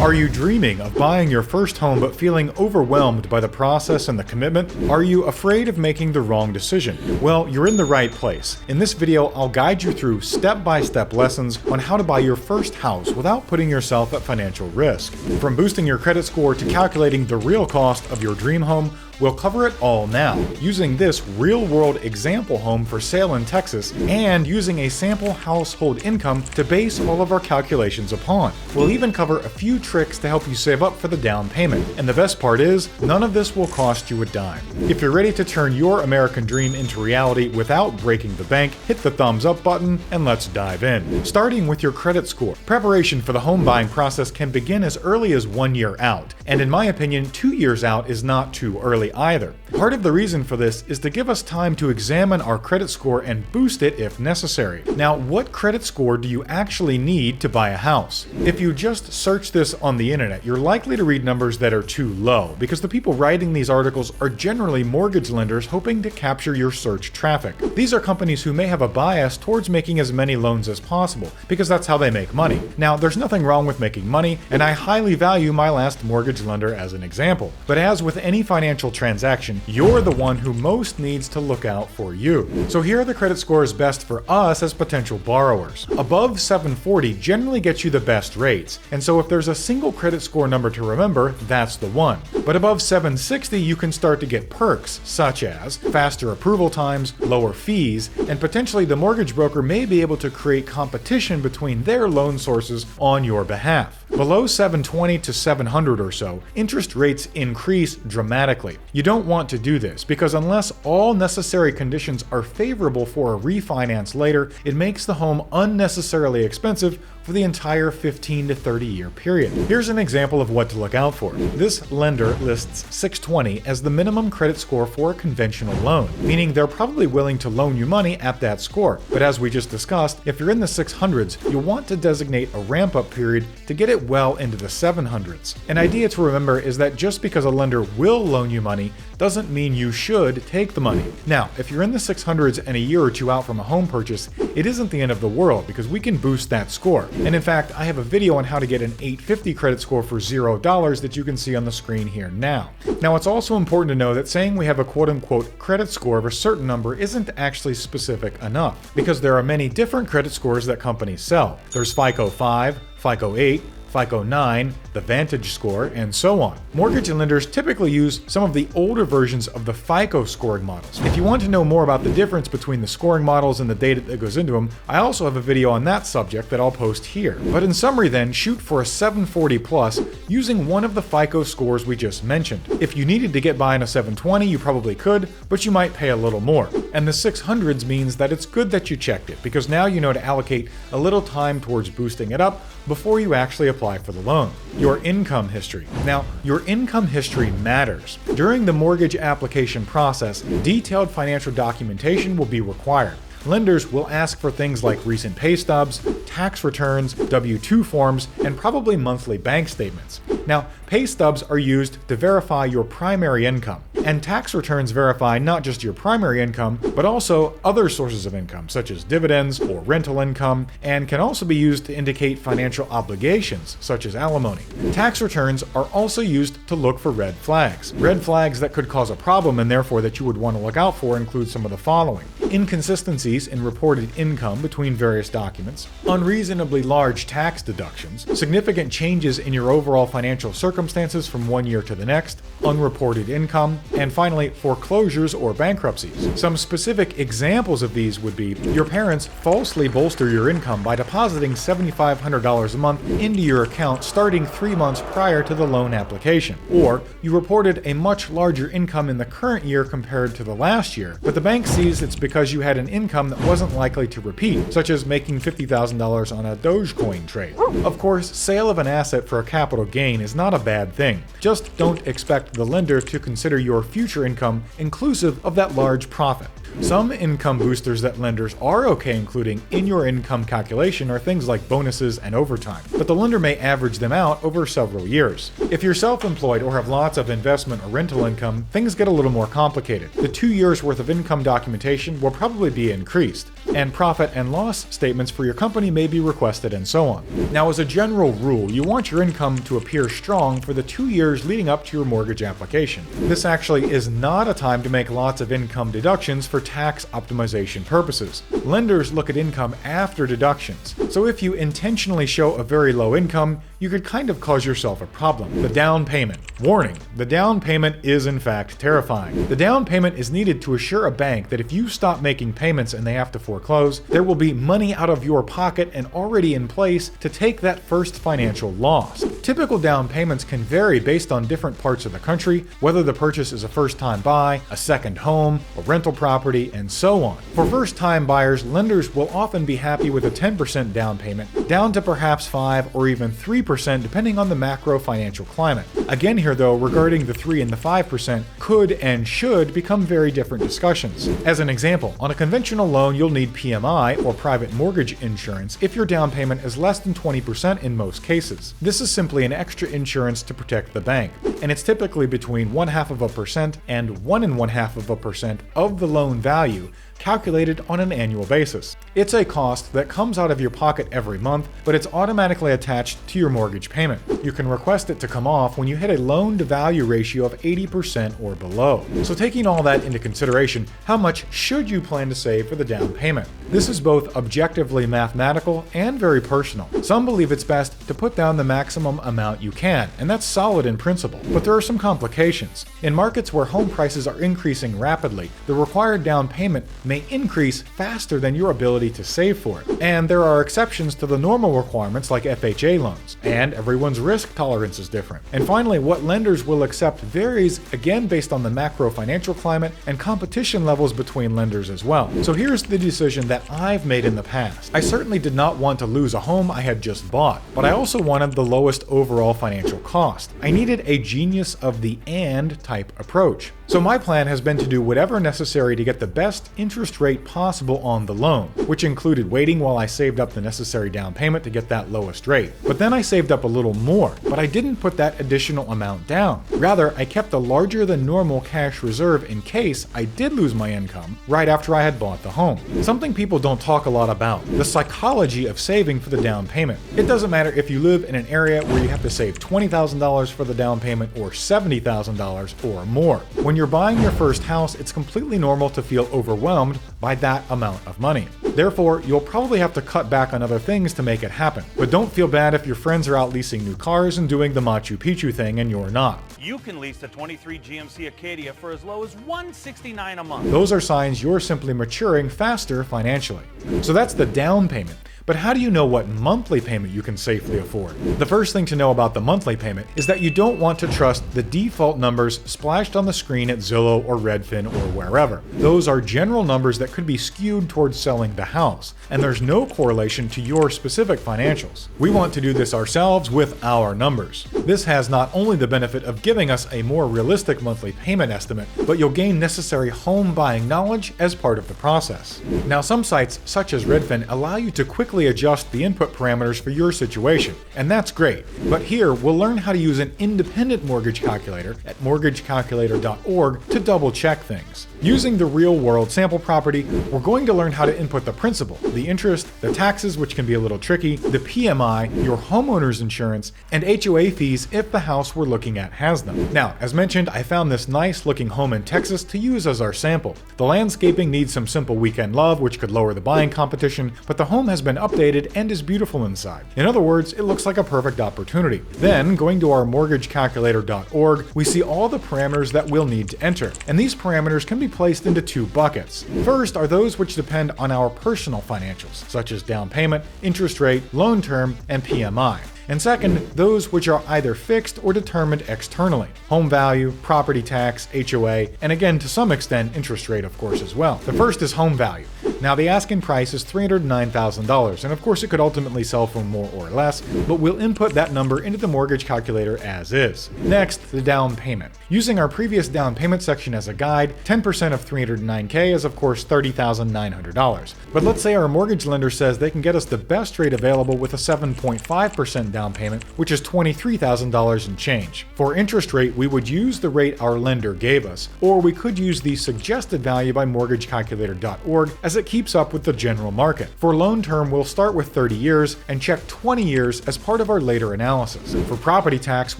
Are you dreaming of buying your first home but feeling overwhelmed by the process and the commitment? Are you afraid of making the wrong decision? Well, you're in the right place. In this video, I'll guide you through step-by-step lessons on how to buy your first house without putting yourself at financial risk. From boosting your credit score to calculating the real cost of your dream home, we'll cover it all now, using this real-world example home for sale in Texas and using a sample household income to base all of our calculations upon. We'll even cover a few tricks to help you save up for the down payment. And the best part is, none of this will cost you a dime. If you're ready to turn your American dream into reality without breaking the bank, hit the thumbs up button and let's dive in. Starting with your credit score. Preparation for the home buying process can begin as early as 1 year out, and in my opinion, 2 years out is not too early either. Part of the reason for this is to give us time to examine our credit score and boost it if necessary. Now, what credit score do you actually need to buy a house? If you just search this on the internet, you're likely to read numbers that are too low, because the people writing these articles are generally mortgage lenders hoping to capture your search traffic. These are companies who may have a bias towards making as many loans as possible, because that's how they make money. Now, there's nothing wrong with making money, and I highly value my last mortgage lender as an example. But as with any financial transaction, you're the one who most needs to look out for you. So here are the credit scores best for us as potential borrowers. Above 740 generally gets you the best rates, and so if there's a single credit score number to remember, that's the one. But above 760 you can start to get perks, such as faster approval times, lower fees, and potentially the mortgage broker may be able to create competition between their loan sources on your behalf. Below 720 to 700 or so, interest rates increase dramatically. You don't want to do this because unless all necessary conditions are favorable for a refinance later, it makes the home unnecessarily expensive for the entire 15 to 30 year period. Here's an example of what to look out for. This lender lists 620 as the minimum credit score for a conventional loan, meaning they're probably willing to loan you money at that score. But as we just discussed, if you're in the 600s, you'll want to designate a ramp-up period to get it well into the 700s. An idea to remember is that just because a lender will loan you money doesn't mean you should take the money. Now, if you're in the 600s and a year or two out from a home purchase, it isn't the end of the world because we can boost that score. And in fact, I have a video on how to get an 850 credit score for $0 that you can see on the screen here now. Now, it's also important to know that saying we have a quote-unquote credit score of a certain number isn't actually specific enough, because there are many different credit scores that companies sell. There's FICO 5, FICO 8, FICO 9, the Vantage score, and so on. Mortgage lenders typically use some of the older versions of the FICO scoring models. If you want to know more about the difference between the scoring models and the data that goes into them, I also have a video on that subject that I'll post here. But in summary then, shoot for a 740 plus using one of the FICO scores we just mentioned. If you needed to get by on a 720, you probably could, but you might pay a little more. And the 600s means that it's good that you checked it, because now you know to allocate a little time towards boosting it up before you actually apply for the loan. Your income history. Now, your income history matters. During the mortgage application process, detailed financial documentation will be required. Lenders will ask for things like recent pay stubs, tax returns, W-2 forms, and probably monthly bank statements. Now, pay stubs are used to verify your primary income, and tax returns verify not just your primary income, but also other sources of income, such as dividends or rental income, and can also be used to indicate financial obligations, such as alimony. Tax returns are also used to look for red flags. Red flags that could cause a problem and therefore that you would want to look out for include some of the following: inconsistencies in reported income between various documents, unreasonably large tax deductions, significant changes in your overall financial circumstances from 1 year to the next, unreported income, and finally, foreclosures or bankruptcies. Some specific examples of these would be your parents falsely bolster your income by depositing $7,500 a month into your account starting 3 months prior to the loan application, or you reported a much larger income in the current year compared to the last year, but the bank sees it's because you had an income that wasn't likely to repeat, such as making $50,000 on a Dogecoin trade. Of course, sale of an asset for a capital gain is not a bad thing. Just don't expect the lender to consider your future income inclusive of that large profit. Some income boosters that lenders are okay including in your income calculation are things like bonuses and overtime, but the lender may average them out over several years. If you're self-employed or have lots of investment or rental income, things get a little more complicated. The 2 years worth of income documentation will probably be increased, and profit and loss statements for your company may be requested, and so on. Now, as a general rule, you want your income to appear strong for the 2 years leading up to your mortgage application. This actually is not a time to make lots of income deductions for tax optimization purposes. Lenders look at income after deductions, so if you intentionally show a very low income, you could kind of cause yourself a problem. The down payment. Warning, the down payment is in fact terrifying. The down payment is needed to assure a bank that if you stop making payments and they have to foreclose, there will be money out of your pocket and already in place to take that first financial loss. Typical down payments can vary based on different parts of the country, whether the purchase is a first-time buy, a second home, a rental property, and so on. For first-time buyers, lenders will often be happy with a 10% down payment, down to perhaps 5 or even 3% depending on the macro financial climate. Again here though, regarding the 3 and the 5% could and should become very different discussions. As an example, on a conventional loan you'll need PMI or private mortgage insurance if your down payment is less than 20% in most cases. This is simply an extra insurance to protect the bank, and it's typically between 0.5% and 1.5% of the loan value, calculated on an annual basis. It's a cost that comes out of your pocket every month, but it's automatically attached to your mortgage payment. You can request it to come off when you hit a loan-to-value ratio of 80% or below. So taking all that into consideration, how much should you plan to save for the down payment? This is both objectively mathematical and very personal. Some believe it's best to put down the maximum amount you can, and that's solid in principle, but there are some complications. In markets where home prices are increasing rapidly, the required down payment may increase faster than your ability to save for it. And there are exceptions to the normal requirements like FHA loans, and everyone's risk tolerance is different. And finally, what lenders will accept varies again based on the macro financial climate and competition levels between lenders as well. So here's the decision that I've made in the past. I certainly did not want to lose a home I had just bought, but I also wanted the lowest overall financial cost. I needed a genius of the and type approach. So my plan has been to do whatever necessary to get the best interest rate possible on the loan, which included waiting while I saved up the necessary down payment to get that lowest rate. But then I saved up a little more, but I didn't put that additional amount down. Rather, I kept a larger than normal cash reserve in case I did lose my income right after I had bought the home. Something people don't talk a lot about: the psychology of saving for the down payment. It doesn't matter if you live in an area where you have to save $20,000 for the down payment or $70,000 or more. When you're buying your first house, it's completely normal to feel overwhelmed by that amount of money. Therefore, you'll probably have to cut back on other things to make it happen. But don't feel bad if your friends are out leasing new cars and doing the Machu Picchu thing and you're not. You can lease the 23 GMC Acadia for as low as $169 a month. Those are signs you're simply maturing faster financially. So that's the down payment. But how do you know what monthly payment you can safely afford? The first thing to know about the monthly payment is that you don't want to trust the default numbers splashed on the screen at Zillow or Redfin or wherever. Those are general numbers that could be skewed towards selling the house, and there's no correlation to your specific financials. We want to do this ourselves with our numbers. This has not only the benefit of giving us a more realistic monthly payment estimate, but you'll gain necessary home buying knowledge as part of the process. Now, some sites, such as Redfin, allow you to quickly adjust the input parameters for your situation, and that's great. But here, we'll learn how to use an independent mortgage calculator at mortgagecalculator.org to double check things. Using the real-world sample property, we're going to learn how to input the principal, the interest, the taxes, which can be a little tricky, the PMI, your homeowner's insurance, and HOA fees if the house we're looking at has them. Now, as mentioned, I found this nice-looking home in Texas to use as our sample. The landscaping needs some simple weekend love, which could lower the buying competition, but the home has been updated and is beautiful inside. In other words, it looks like a perfect opportunity. Then, going to our mortgagecalculator.org, we see all the parameters that we'll need to enter, and these parameters can be placed into two buckets. First are those which depend on our personal financials, such as down payment, interest rate, loan term, and PMI. And second, those which are either fixed or determined externally: home value, property tax, HOA, and again, to some extent, interest rate, of course, as well. The first is home value. Now the asking price is $309,000, and of course it could ultimately sell for more or less, but we'll input that number into the mortgage calculator as is. Next, the down payment. Using our previous down payment section as a guide, 10% of $309K is of course $30,900. But let's say our mortgage lender says they can get us the best rate available with a 7.5% down payment, which is $23,000 and change. For interest rate, we would use the rate our lender gave us, or we could use the suggested value by mortgagecalculator.org as it keeps up with the general market. For loan term, we'll start with 30 years and check 20 years as part of our later analysis. For property tax,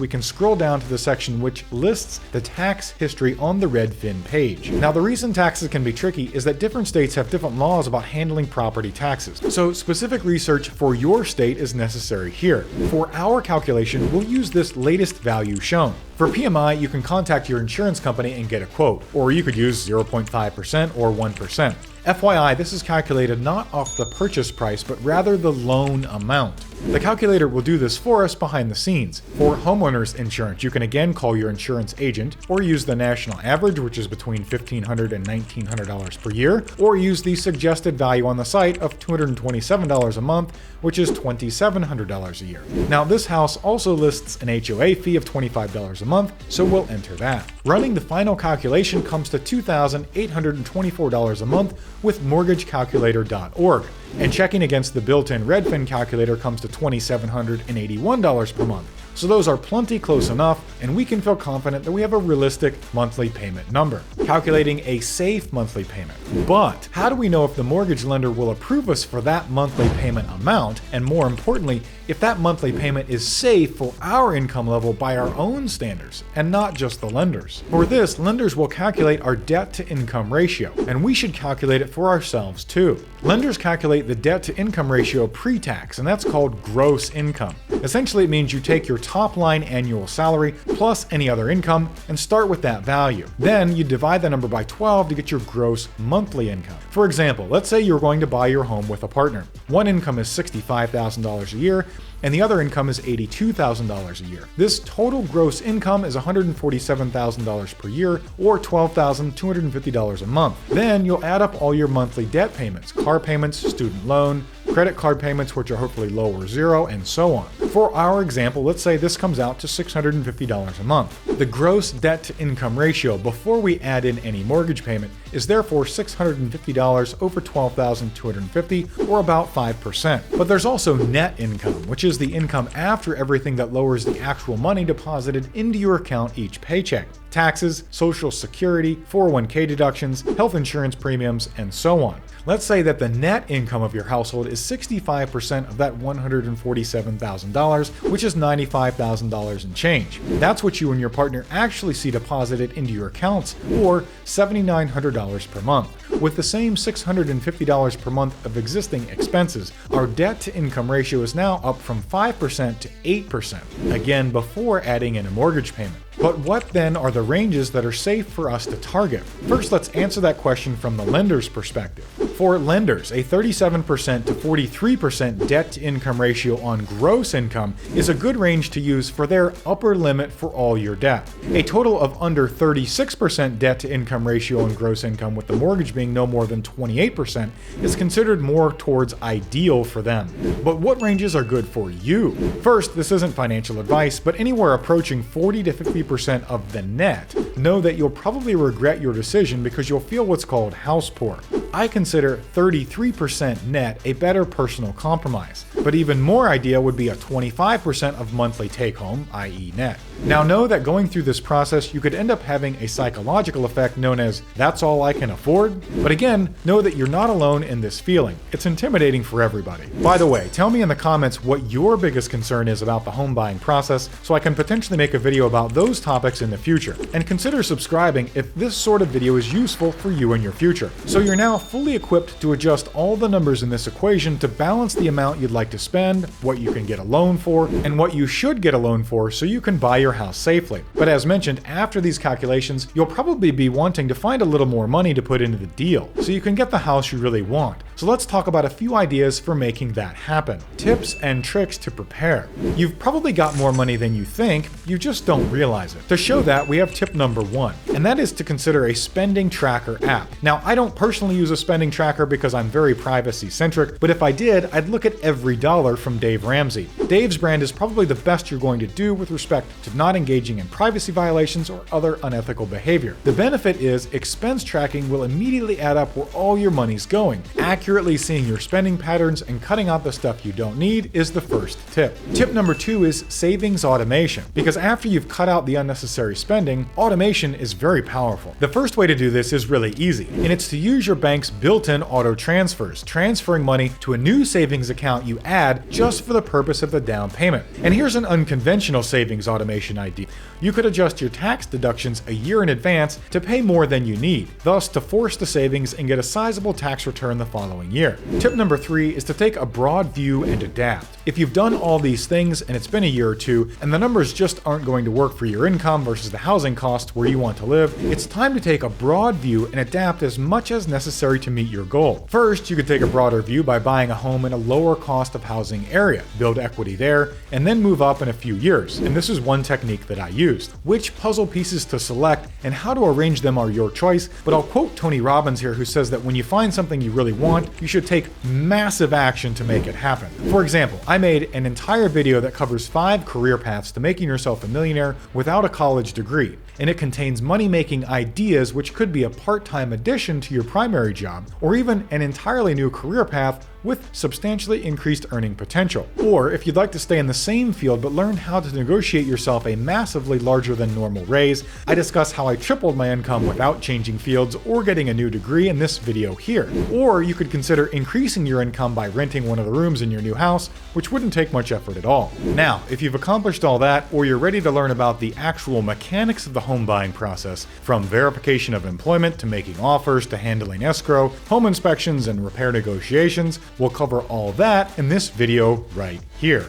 we can scroll down to the section which lists the tax history on the Redfin page. Now, the reason taxes can be tricky is that different states have different laws about handling property taxes, so specific research for your state is necessary here. For our calculation, we'll use this latest value shown. For PMI, you can contact your insurance company and get a quote, or you could use 0.5% or 1%. FYI, this is calculated not off the purchase price, but rather the loan amount. The calculator will do this for us behind the scenes. For homeowners insurance, you can again call your insurance agent, or use the national average, which is between $1,500 and $1,900 per year, or use the suggested value on the site of $227 a month, which is $2,700 a year. Now, this house also lists an HOA fee of $25 a month, so we'll enter that. Running the final calculation comes to $2,824 a month with mortgagecalculator.org, and checking against the built-in Redfin calculator comes to $2,781 per month. So those are plenty close enough, and we can feel confident that we have a realistic monthly payment number, calculating a safe monthly payment. But how do we know if the mortgage lender will approve us for that monthly payment amount, and more importantly, if that monthly payment is safe for our income level by our own standards, and not just the lenders? For this, lenders will calculate our debt-to-income ratio, and we should calculate it for ourselves too. Lenders calculate the debt-to-income ratio pre-tax, and that's called gross income. Essentially, it means you take your top line annual salary plus any other income and start with that value. Then you divide that number by 12 to get your gross monthly income. For example, let's say you're going to buy your home with a partner. One income is $65,000 a year, and the other income is $82,000 a year. This total gross income is $147,000 per year, or $12,250 a month. Then you'll add up all your monthly debt payments, car payments, student loan, credit card payments, which are hopefully low or zero, and so on. For our example, let's say this comes out to $650 a month. The gross debt-to-income ratio before we add in any mortgage payment is therefore $650 over $12,250, or about 5%. But there's also net income, which is the income after everything that lowers the actual money deposited into your account each paycheck. Taxes, Social Security, 401k deductions, health insurance premiums, and so on. Let's say that the net income of your household is 65% of that $147,000, which is $95,000 and change. That's what you and your partner actually see deposited into your accounts, or $7,900 per month. With the same $650 per month of existing expenses, our debt-to-income ratio is now up from 5% to 8%, again before adding in a mortgage payment. But what then are the ranges that are safe for us to target? First, let's answer that question from the lender's perspective. For lenders, a 37% to 43% debt-to-income ratio on gross income is a good range to use for their upper limit for all your debt. A total of under 36% debt-to-income ratio on gross income, with the mortgage being no more than 28%, is considered more towards ideal for them. But what ranges are good for you? First, this isn't financial advice, but anywhere approaching 40 to 50% of the net, know that you'll probably regret your decision because you'll feel what's called house poor. I consider 33% net a better personal compromise, but even more ideal would be a 25% of monthly take-home, i.e. net. Now know that going through this process, you could end up having a psychological effect known as "that's all I can afford." But again, know that you're not alone in this feeling. It's intimidating for everybody. By the way, tell me in the comments what your biggest concern is about the home buying process, so I can potentially make a video about those topics in the future. And consider subscribing if this sort of video is useful for you in your future. So you're now fully equipped to adjust all the numbers in this equation to balance the amount you'd like to spend, what you can get a loan for, and what you should get a loan for so you can buy your house safely. But as mentioned, after these calculations, you'll probably be wanting to find a little more money to put into the deal so you can get the house you really want. So let's talk about a few ideas for making that happen. Tips and tricks to prepare. You've probably got more money than you think, you just don't realize it. To show that, we have tip number 1, and that is to consider a spending tracker app. Now, I don't personally use a spending tracker because I'm very privacy-centric, but if I did, I'd look at every dollar from Dave Ramsey. Dave's brand is probably the best you're going to do with respect to not engaging in privacy violations or other unethical behavior. The benefit is expense tracking will immediately add up where all your money's going. Accurately seeing your spending patterns and cutting out the stuff you don't need is the first tip. Tip number 2 is savings automation, because after you've cut out the unnecessary spending, automation is very powerful. The first way to do this is really easy, and it's to use your bank's built-in auto transfers, transferring money to a new savings account you add just for the purpose of the down payment. And here's an unconventional savings automation idea. You could adjust your tax deductions a year in advance to pay more than you need, thus to force the savings and get a sizable tax return the following year. Tip number 3 is to take a broad view and adapt. If you've done all these things and it's been a year or two and the numbers just aren't going to work for your income versus the housing costs where you want to live, it's time to take a broad view and adapt as much as necessary to meet your goal. First, you could take a broader view by buying a home in a lower cost of housing area, build equity there, and then move up in a few years. And this is one technique that I used. Which puzzle pieces to select and how to arrange them are your choice, but I'll quote Tony Robbins here, who says that when you find something you really want, you should take massive action to make it happen. For example, I made an entire video that covers 5 career paths to making yourself a millionaire without a college degree, and it contains money-making ideas which could be a part-time addition to your primary job, or even an entirely new career path with substantially increased earning potential. Or if you'd like to stay in the same field but learn how to negotiate yourself a massively larger than normal raise, I discuss how I tripled my income without changing fields or getting a new degree in this video here. Or you could consider increasing your income by renting one of the rooms in your new house, which wouldn't take much effort at all. Now, if you've accomplished all that, or you're ready to learn about the actual mechanics of the home buying process, from verification of employment to making offers to handling escrow, home inspections, and repair negotiations, we'll cover all that in this video right here.